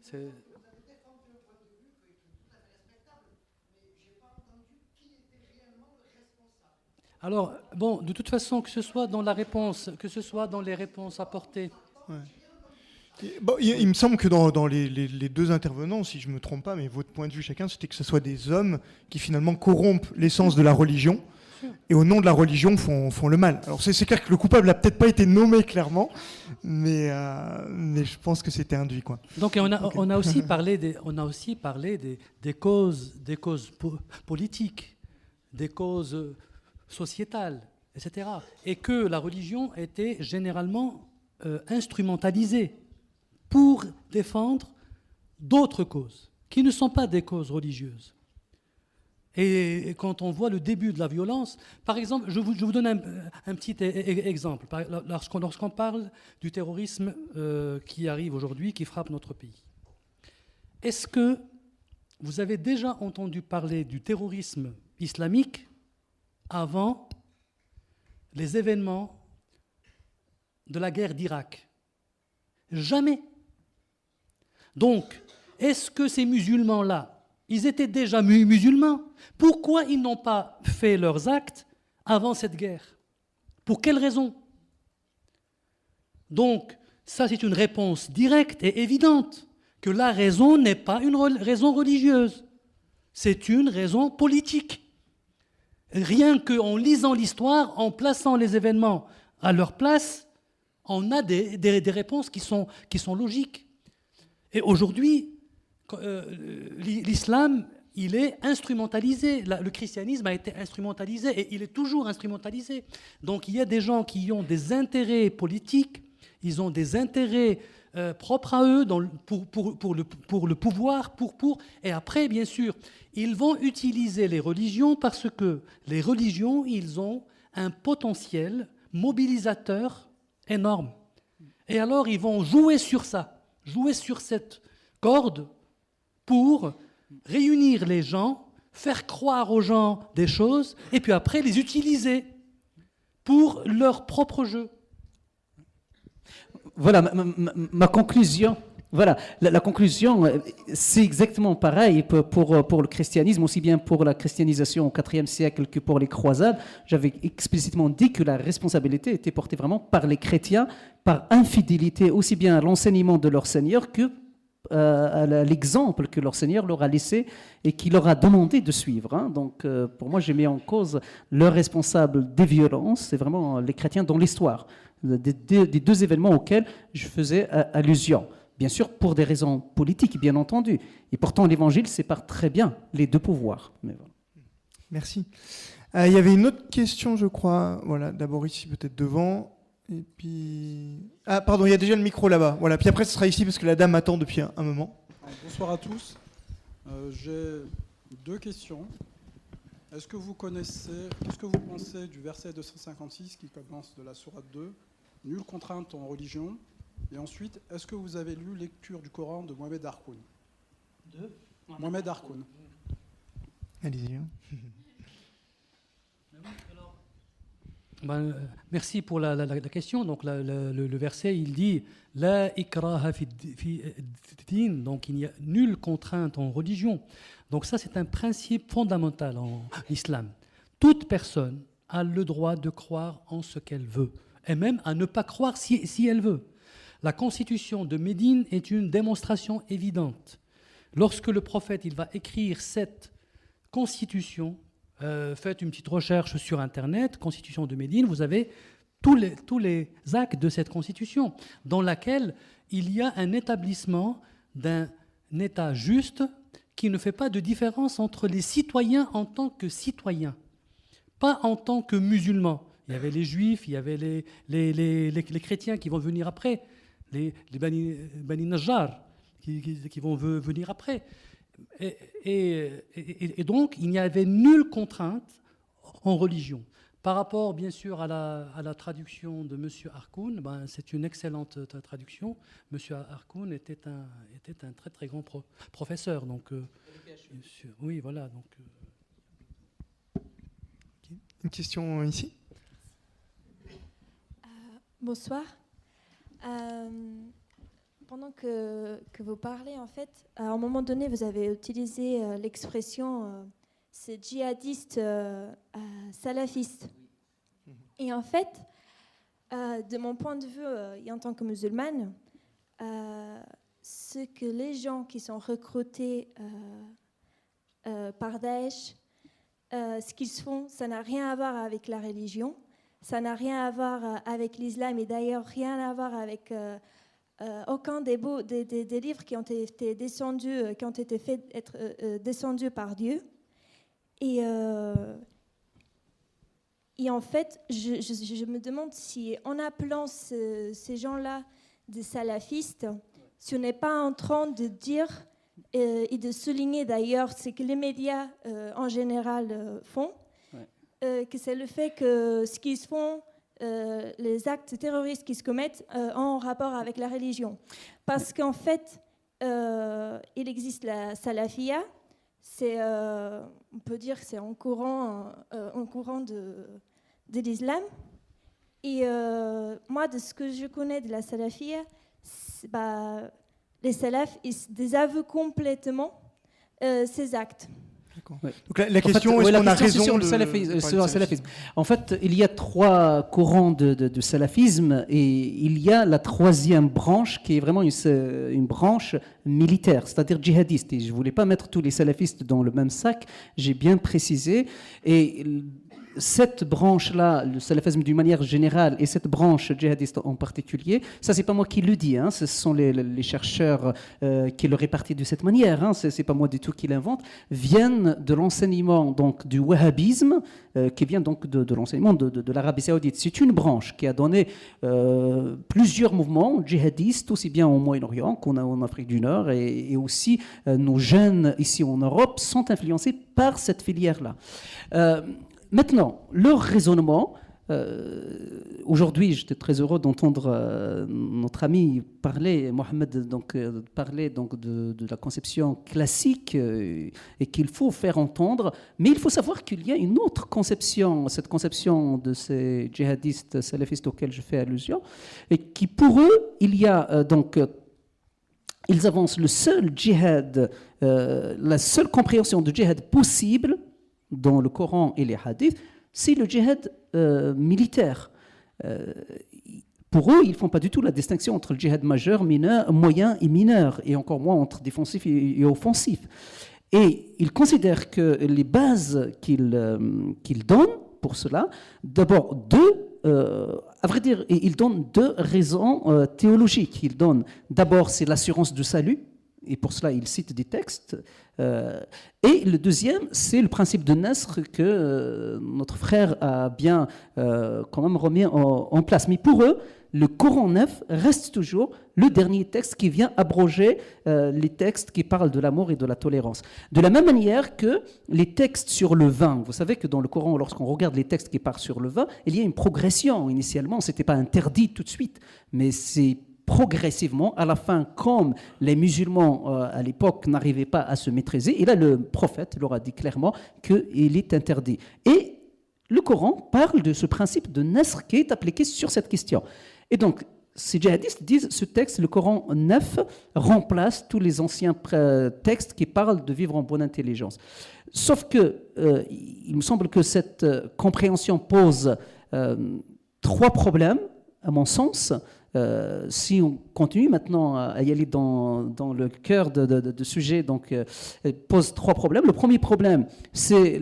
c'est... Alors, bon, de toute façon, que ce soit dans la réponse, que ce soit dans les réponses apportées. Ouais. Bon, il me semble que dans les deux intervenants, si je ne me trompe pas, mais votre point de vue chacun, c'était que ce soit des hommes qui finalement corrompent l'essence de la religion et au nom de la religion font le mal. Alors c'est clair que le coupable n'a peut-être pas été nommé clairement, mais je pense que c'était induit, quoi. Donc on a aussi parlé des causes politiques, des causes sociétales, etc. Et que la religion était généralement instrumentalisée pour défendre d'autres causes, qui ne sont pas des causes religieuses. Et quand on voit le début de la violence, par exemple, je vous donne un petit exemple. Lorsqu'on parle du terrorisme qui arrive aujourd'hui, qui frappe notre pays, est-ce que vous avez déjà entendu parler du terrorisme islamique avant les événements de la guerre d'Irak? Jamais. Donc, est-ce que ces musulmans-là, ils étaient déjà musulmans? Pourquoi ils n'ont pas fait leurs actes avant cette guerre? Pour quelle raison? Donc, ça c'est une réponse directe et évidente, que la raison n'est pas une raison religieuse, c'est une raison politique. Rien qu'en lisant l'histoire, en plaçant les événements à leur place, on a des réponses qui sont logiques. Et aujourd'hui, l'islam, il est instrumentalisé. Le christianisme a été instrumentalisé et il est toujours instrumentalisé. Donc il y a des gens qui ont des intérêts politiques, ils ont des intérêts propres à eux pour le pouvoir, et après, bien sûr, ils vont utiliser les religions parce que les religions, ils ont un potentiel mobilisateur énorme. Et alors, ils vont jouer sur ça, jouer sur cette corde pour réunir les gens, faire croire aux gens des choses, et puis après les utiliser pour leur propre jeu. Voilà ma conclusion. Voilà, la conclusion, c'est exactement pareil pour le christianisme, aussi bien pour la christianisation au IVe siècle que pour les croisades. J'avais explicitement dit que la responsabilité était portée vraiment par les chrétiens, par infidélité aussi bien à l'enseignement de leur Seigneur que à l'exemple que leur Seigneur leur a laissé et qui leur a demandé de suivre. Hein. Donc, pour moi, j'ai mis en cause le responsable des violences, c'est vraiment les chrétiens dans l'histoire, des deux événements auxquels je faisais allusion. Bien sûr, pour des raisons politiques, bien entendu. Et pourtant, l'Évangile sépare très bien les deux pouvoirs. Mais voilà. Merci. Il y avait une autre question, je crois. Voilà, d'abord ici, peut-être devant. Et puis... Ah, pardon, il y a déjà le micro là-bas. Voilà. Puis après, ce sera ici, parce que la dame attend depuis un moment. Bonsoir à tous. J'ai deux questions. Qu'est-ce que vous pensez du verset 256 qui commence de la sourate 2, « Nulle contrainte en religion ». Et ensuite, est-ce que vous avez lu lecture du Coran de Mohamed Harkoun ? Mohamed Harkoun. Allez-y. Merci pour la question. Donc le verset, il dit « La ikraha fi din », donc il n'y a nulle contrainte en religion. Donc ça, c'est un principe fondamental en islam. Toute personne a le droit de croire en ce qu'elle veut, et même à ne pas croire si elle veut. La constitution de Médine est une démonstration évidente. Lorsque le prophète il va écrire cette constitution, faites une petite recherche sur Internet, constitution de Médine, vous avez tous les actes de cette constitution, dans laquelle il y a un établissement d'un État juste qui ne fait pas de différence entre les citoyens en tant que citoyens, pas en tant que musulmans. Il y avait les juifs, il y avait les chrétiens qui vont venir après, les Bani Najjar qui vont venir après. Et donc, il n'y avait nulle contrainte en religion. Par rapport, bien sûr, à la traduction de M. Harkoun, c'est une excellente traduction. M. Harkoun était un très, très grand professeur. Donc, oui, voilà. Donc, Une question ici. Bonsoir. Pendant que vous parlez, en fait, à un moment donné, vous avez utilisé l'expression c'est djihadiste salafiste. Et en fait, de mon point de vue, et en tant que musulmane, ce que les gens qui sont recrutés par Daesh, ce qu'ils font, ça n'a rien à voir avec la religion, ça n'a rien à voir avec l'islam, et d'ailleurs rien à voir avec aucun des livres qui ont été descendus, qui ont été faits être descendus par Dieu. Et en fait, je me demande si, en appelant ces gens-là des salafistes, si on n'est pas en train de dire et de souligner d'ailleurs ce que les médias en général font, que c'est le fait que ce qu'ils font, les actes terroristes qui se commettent, en rapport avec la religion. Parce qu'en fait, il existe la salafia, on peut dire que c'est un courant de l'islam. Et moi, de ce que je connais de la salafia, les salafs, ils désavouent complètement ces actes. Ouais. Donc la question, est-ce qu'on a raison sur le salafisme. En fait, il y a trois courants de salafisme et il y a la troisième branche qui est vraiment une branche militaire, c'est-à-dire djihadiste. Et je ne voulais pas mettre tous les salafistes dans le même sac, j'ai bien précisé. Et cette branche-là, le salafisme d'une manière générale, et cette branche djihadiste en particulier, ça c'est pas moi qui le dis, hein, ce sont les chercheurs qui le répartissent de cette manière, hein, c'est pas moi du tout qui l'invente, viennent de l'enseignement donc du wahhabisme, qui vient donc de l'enseignement de l'Arabie Saoudite. C'est une branche qui a donné plusieurs mouvements djihadistes, aussi bien au Moyen-Orient qu'en Afrique du Nord, et aussi nos jeunes ici en Europe sont influencés par cette filière-là. Maintenant, leur raisonnement, Aujourd'hui, j'étais très heureux d'entendre notre ami parler, Mohamed, parler de la conception classique et qu'il faut faire entendre. Mais il faut savoir qu'il y a une autre conception, cette conception de ces djihadistes salafistes auxquels je fais allusion, et qui pour eux, il y a ils avancent le seul djihad, la seule compréhension de djihad possible dans le Coran et les hadiths, c'est le djihad militaire. Pour eux, ils ne font pas du tout la distinction entre le djihad majeur, mineur, moyen et mineur, et encore moins entre défensif et offensif. Et ils considèrent que les bases qu'ils donnent pour cela, d'abord à vrai dire, ils donnent deux raisons théologiques. Ils donnent d'abord, c'est l'assurance du salut, et pour cela, ils citent des textes. Et le deuxième, c'est le principe de Nasr que notre frère a bien quand même remis en place. Mais pour eux, le Coran 9 reste toujours le dernier texte qui vient abroger les textes qui parlent de l'amour et de la tolérance. De la même manière que les textes sur le vin. Vous savez que dans le Coran, lorsqu'on regarde les textes qui parlent sur le vin, il y a une progression. Initialement, ce n'était pas interdit tout de suite, mais c'est progressivement, à la fin, comme les musulmans à l'époque n'arrivaient pas à se maîtriser, et là le prophète leur a dit clairement qu'il est interdit. Et le Coran parle de ce principe de Nasr qui est appliqué sur cette question. Et donc, ces djihadistes disent ce texte, le Coran 9, remplace tous les anciens textes qui parlent de vivre en bonne intelligence. Sauf que, il me semble que cette compréhension pose trois problèmes, à mon sens. Si on continue maintenant à y aller dans le cœur de sujet, donc pose trois problèmes. Le premier problème, c'est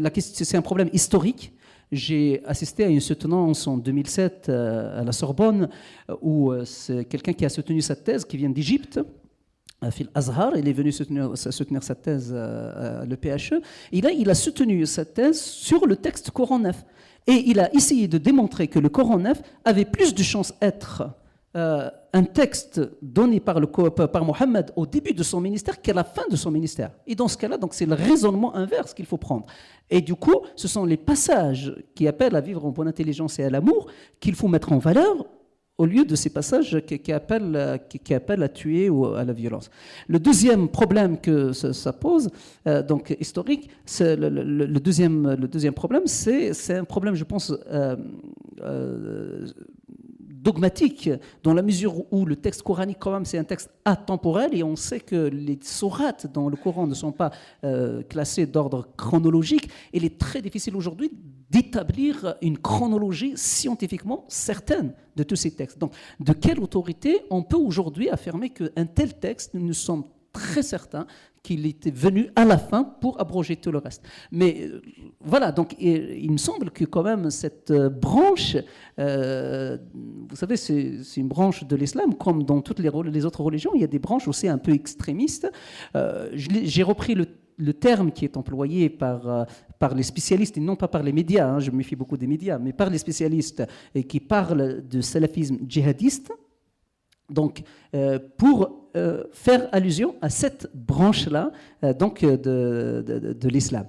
un problème historique. J'ai assisté à une soutenance en 2007 à la Sorbonne où c'est quelqu'un qui a soutenu sa thèse qui vient d'Égypte, Phil Azhar. Il est venu soutenir sa thèse à l'EPHE. Et là, il a soutenu sa thèse sur le texte Coran 9. Et il a essayé de démontrer que le Coran 9 avait plus de chances d'être un texte donné par Mohammed au début de son ministère qu'à la fin de son ministère. Et dans ce cas-là, donc, c'est le raisonnement inverse qu'il faut prendre. Et du coup, ce sont les passages qui appellent à vivre en bonne intelligence et à l'amour qu'il faut mettre en valeur au lieu de ces passages qui appellent à tuer ou à la violence. Le deuxième problème que ça pose, donc historique, c'est le deuxième problème, c'est un problème, je pense, dogmatique, dans la mesure où le texte coranique, quand même, c'est un texte atemporel, et on sait que les sourates dans le Coran ne sont pas classées d'ordre chronologique. Il est très difficile aujourd'hui d'établir une chronologie scientifiquement certaine de tous ces textes. Donc, de quelle autorité on peut aujourd'hui affirmer qu'un tel texte, nous sommes très certains qu'il était venu à la fin pour abroger tout le reste. Mais voilà, donc il me semble que quand même cette branche, vous savez, c'est une branche de l'islam, comme dans toutes les autres religions, il y a des branches aussi un peu extrémistes. J'ai repris le terme qui est employé par les spécialistes, et non pas par les médias, hein, je me méfie beaucoup des médias, mais par les spécialistes et qui parlent de salafisme djihadiste. Donc, pour faire allusion à cette branche-là de l'islam.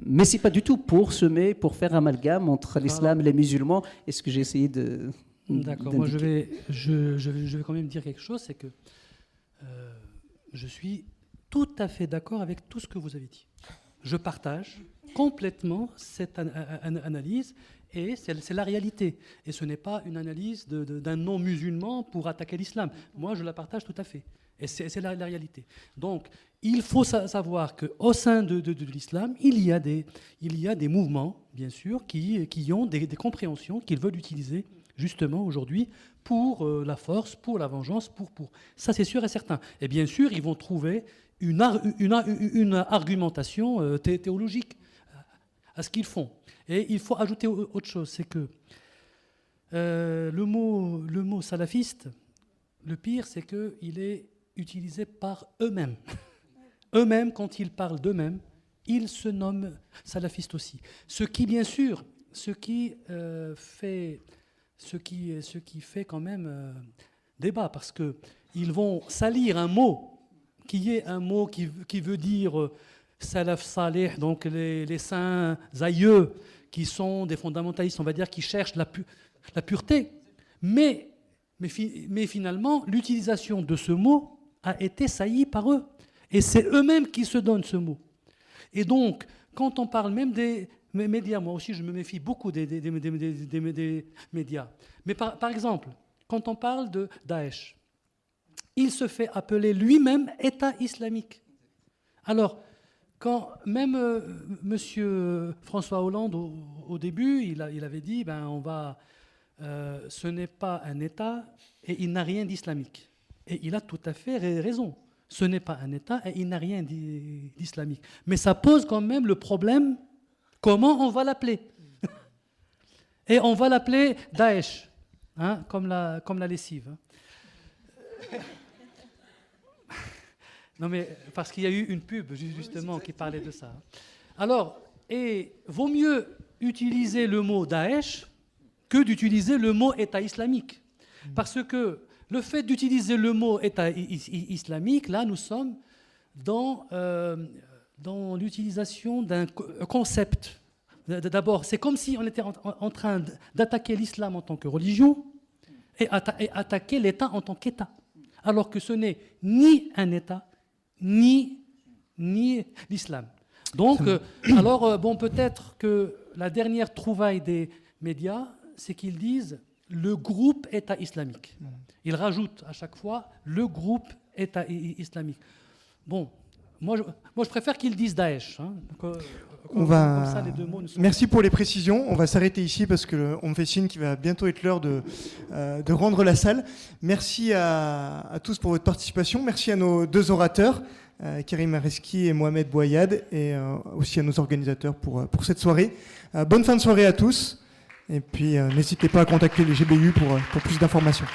Mais ce n'est pas du tout pour faire amalgame entre l'islam et les musulmans, et ce que j'ai essayé de... D'accord, moi je vais quand même dire quelque chose, c'est que je suis tout à fait d'accord avec tout ce que vous avez dit. Je partage complètement cette analyse. Et c'est la réalité. Et ce n'est pas une analyse d'un non-musulman pour attaquer l'islam. Moi, je la partage tout à fait. Et c'est la réalité. Donc, il faut savoir qu'au sein de l'islam, il y a des mouvements, bien sûr, qui ont des compréhensions qu'ils veulent utiliser justement aujourd'hui pour la force, pour la vengeance, pour. Ça, c'est sûr et certain. Et bien sûr, ils vont trouver une argumentation théologique à ce qu'ils font. Et il faut ajouter autre chose, c'est que le mot salafiste, le pire, c'est qu'il est utilisé par eux-mêmes. Eux-mêmes, quand ils parlent d'eux-mêmes, ils se nomment salafistes aussi. Ce qui, bien sûr, fait quand même débat, parce qu'ils vont salir un mot qui est un mot qui veut dire Salaf Saleh, donc les saints aïeux, qui sont des fondamentalistes, on va dire, qui cherchent la pureté. Mais finalement, l'utilisation de ce mot a été saillie par eux. Et c'est eux-mêmes qui se donnent ce mot. Et donc, quand on parle même des médias, moi aussi je me méfie beaucoup des médias. Mais par exemple, quand on parle de Daesh, il se fait appeler lui-même État islamique. Alors, quand même M. François Hollande, au début, il avait dit ce n'est pas un État et il n'a rien d'islamique. Et il a tout à fait raison. Ce n'est pas un État et il n'a rien d'islamique. Mais ça pose quand même le problème, comment on va l'appeler? Et on va l'appeler Daesh, hein, comme la lessive. Hein. Non mais, parce qu'il y a eu une pub, justement, qui parlait de ça. Alors, et vaut mieux utiliser le mot Daesh que d'utiliser le mot État islamique. Parce que le fait d'utiliser le mot État islamique, là, nous sommes dans l'utilisation d'un concept. D'abord, c'est comme si on était en train d'attaquer l'islam en tant que religion et attaquer l'État en tant qu'État. Alors que ce n'est ni un État, ni l'islam. Donc, peut-être que la dernière trouvaille des médias, c'est qu'ils disent le groupe État islamique. Ils rajoutent à chaque fois le groupe État islamique. Bon, moi je préfère qu'ils disent Daesh. Hein. Comme ça, les deux mots ne sont... Merci pour les précisions. On va s'arrêter ici parce qu'on me fait signe qu'il va bientôt être l'heure de rendre la salle. Merci à tous pour votre participation. Merci à nos deux orateurs, Karim Areski et Mohamed Bouayad, et aussi à nos organisateurs pour cette soirée. Bonne fin de soirée à tous. Et puis n'hésitez pas à contacter les GBU pour plus d'informations.